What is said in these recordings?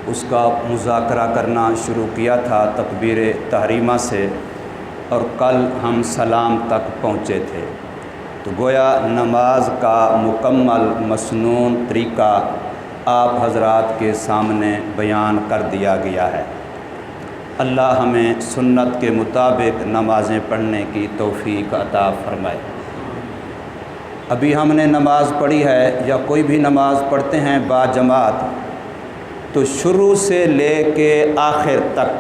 اس کا مذاکرہ کرنا شروع کیا تھا تکبیر تحریمہ سے، اور کل ہم سلام تک پہنچے تھے، تو گویا نماز کا مکمل مسنون طریقہ آپ حضرات کے سامنے بیان کر دیا گیا ہے۔ اللہ ہمیں سنت کے مطابق نمازیں پڑھنے کی توفیق عطا فرمائے۔ ابھی ہم نے نماز پڑھی ہے، یا کوئی بھی نماز پڑھتے ہیں با جماعت، تو شروع سے لے کے آخر تک،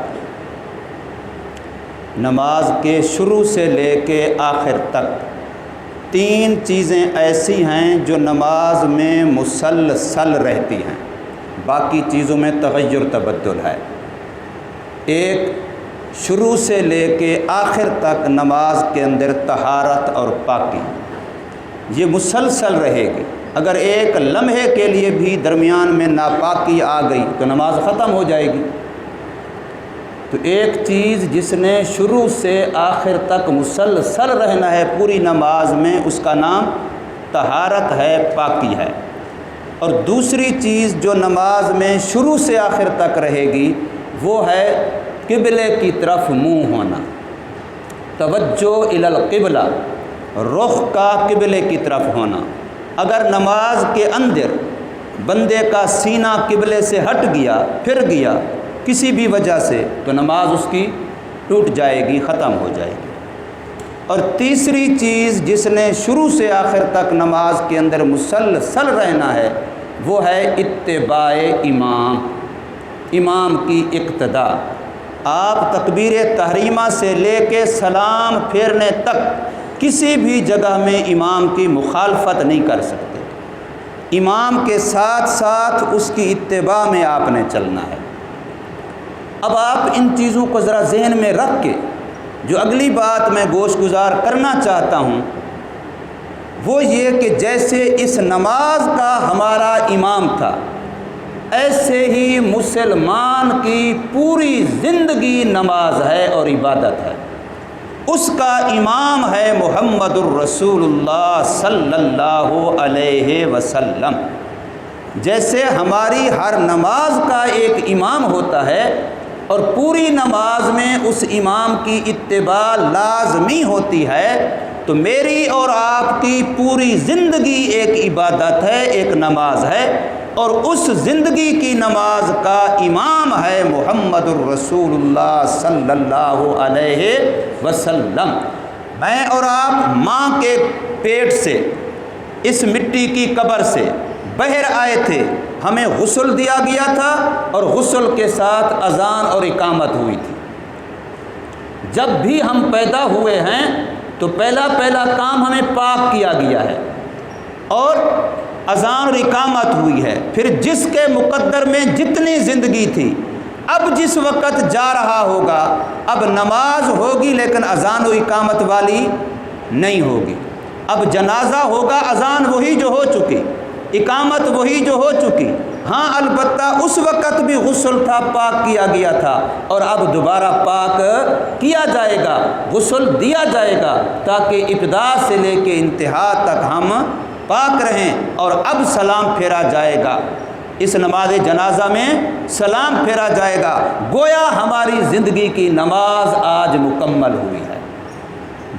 نماز کے شروع سے لے کے آخر تک 3 چیزیں ایسی ہیں جو نماز میں مسلسل رہتی ہیں، باقی چیزوں میں تغیر تبدل ہے۔ ایک، شروع سے لے کے آخر تک نماز کے اندر طہارت اور پاکی، یہ مسلسل رہے گی۔ اگر ایک لمحے کے لیے بھی درمیان میں ناپاکی آ گئی تو نماز ختم ہو جائے گی۔ تو ایک چیز جس نے شروع سے آخر تک مسلسل رہنا ہے پوری نماز میں، اس کا نام طہارت ہے، پاکی ہے۔ اور دوسری چیز جو نماز میں شروع سے آخر تک رہے گی وہ ہے قبلے کی طرف منہ ہونا، توجہ الی القبلہ، رخ کا قبلے کی طرف ہونا۔ اگر نماز کے اندر بندے کا سینہ قبلے سے ہٹ گیا، پھر گیا کسی بھی وجہ سے، تو نماز اس کی ٹوٹ جائے گی، ختم ہو جائے گی۔ اور تیسری چیز جس نے شروع سے آخر تک نماز کے اندر مسلسل رہنا ہے وہ ہے اتباع امام، امام کی اقتداء۔ آپ تکبیر تحریمہ سے لے کے سلام پھیرنے تک کسی بھی جگہ میں امام کی مخالفت نہیں کر سکتے، امام کے ساتھ ساتھ اس کی اتباع میں آپ نے چلنا ہے۔ اب آپ ان چیزوں کو ذرا ذہن میں رکھ کے جو اگلی بات میں گوش گزار کرنا چاہتا ہوں وہ یہ کہ جیسے اس نماز کا ہمارا امام تھا، ایسے ہی مسلمان کی پوری زندگی نماز ہے اور عبادت ہے۔ اس کا امام ہے محمد الرسول اللہ صلی اللہ علیہ وسلم۔ جیسے ہماری ہر نماز کا ایک امام ہوتا ہے اور پوری نماز میں اس امام کی اتباع لازمی ہوتی ہے، تو میری اور آپ کی پوری زندگی ایک عبادت ہے، ایک نماز ہے، اور اس زندگی کی نماز کا امام ہے محمد الرسول اللہ صلی اللہ علیہ وسلم۔ میں اور آپ ماں کے پیٹ سے، اس مٹی کی قبر سے باہر آئے تھے، ہمیں غسل دیا گیا تھا اور غسل کے ساتھ اذان اور اقامت ہوئی تھی۔ جب بھی ہم پیدا ہوئے ہیں تو پہلا کام ہمیں پاک کیا گیا ہے اور اذان اور اقامت ہوئی ہے۔ پھر جس کے مقدر میں جتنی زندگی تھی، اب جس وقت جا رہا ہوگا، اب نماز ہوگی لیکن اذان و اقامت والی نہیں ہوگی۔ اب جنازہ ہوگا، اذان وہی جو ہو چکی، اقامت وہی جو ہو چکی، ہاں البتہ اس وقت بھی غسل تھا، پاک کیا گیا تھا، اور اب دوبارہ پاک کیا جائے گا، غسل دیا جائے گا، تاکہ ابتدا سے لے کے انتہا تک ہم پاک رہیں۔ اور اب سلام پھیرا جائے گا، اس نماز جنازہ میں سلام پھیرا جائے گا۔ گویا ہماری زندگی کی نماز آج مکمل ہوئی ہے۔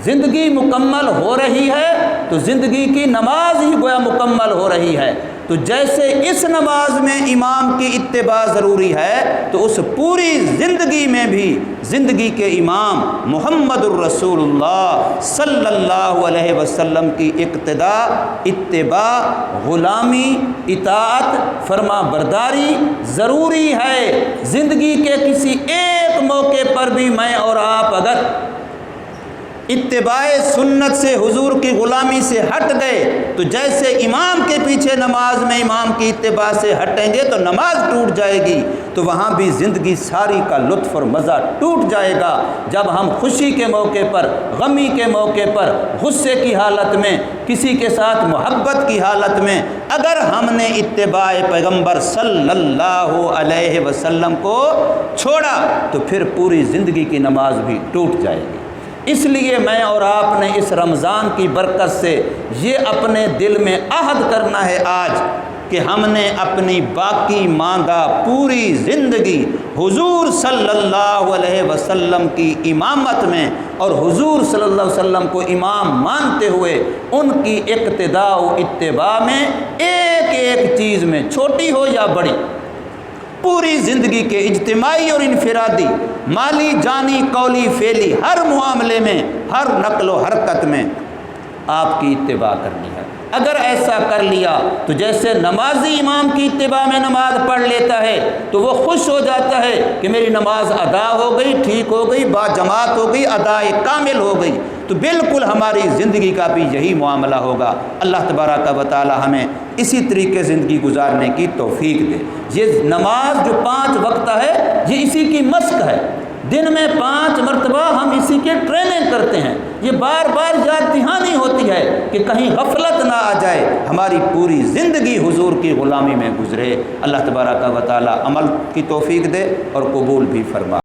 زندگی مکمل ہو رہی ہے تو زندگی کی نماز ہی گویا مکمل ہو رہی ہے۔ تو جیسے اس نماز میں امام کی اتباع ضروری ہے، تو اس پوری زندگی میں بھی زندگی کے امام محمد الرسول اللہ صلی اللہ علیہ وسلم کی اقتداء، اتباع، غلامی، اطاعت، فرما برداری ضروری ہے۔ زندگی کے کسی ایک موقع پر بھی میں اور آپ اگر اتباع سنت سے، حضور کی غلامی سے ہٹ گئے، تو جیسے امام کے پیچھے نماز میں امام کی اتباع سے ہٹیں گے تو نماز ٹوٹ جائے گی، تو وہاں بھی زندگی ساری کا لطف اور مزہ ٹوٹ جائے گا۔ جب ہم خوشی کے موقع پر، غمی کے موقع پر، غصے کی حالت میں، کسی کے ساتھ محبت کی حالت میں اگر ہم نے اتباع پیغمبر صلی اللہ علیہ وسلم کو چھوڑا تو پھر پوری زندگی کی نماز بھی ٹوٹ جائے گی۔ اس لیے میں اور آپ نے اس رمضان کی برکت سے یہ اپنے دل میں عہد کرنا ہے آج کہ ہم نے اپنی باقی ماندہ پوری زندگی حضور صلی اللہ علیہ وسلم کی امامت میں اور حضور صلی اللہ علیہ وسلم کو امام مانتے ہوئے ان کی اقتداء و اتباع میں ایک ایک چیز میں، چھوٹی ہو یا بڑی، پوری زندگی کے اجتماعی اور انفرادی، مالی جانی قولی فعلی، ہر معاملے میں، ہر نقل و حرکت میں آپ کی اتباع کرنی ہے۔ اگر ایسا کر لیا تو جیسے نمازی امام کی اتباع میں نماز پڑھ لیتا ہے تو وہ خوش ہو جاتا ہے کہ میری نماز ادا ہو گئی، ٹھیک ہو گئی، با جماعت ہو گئی، ادائے کامل ہو گئی، تو بالکل ہماری زندگی کا بھی یہی معاملہ ہوگا۔ اللہ تبارک و تعالی ہمیں اسی طریقے زندگی گزارنے کی توفیق دے۔ یہ نماز جو 5 وقت ہے یہ اسی کی مشق ہے، دن میں 5 مرتبہ ہم اسی کے ٹریننگ کرتے ہیں، یہ بار بار یاد دہانی ہوتی ہے کہ کہیں غفلت نہ آ جائے، ہماری پوری زندگی حضور کی غلامی میں گزرے۔ اللہ تبارک و تعالی عمل کی توفیق دے اور قبول بھی فرما۔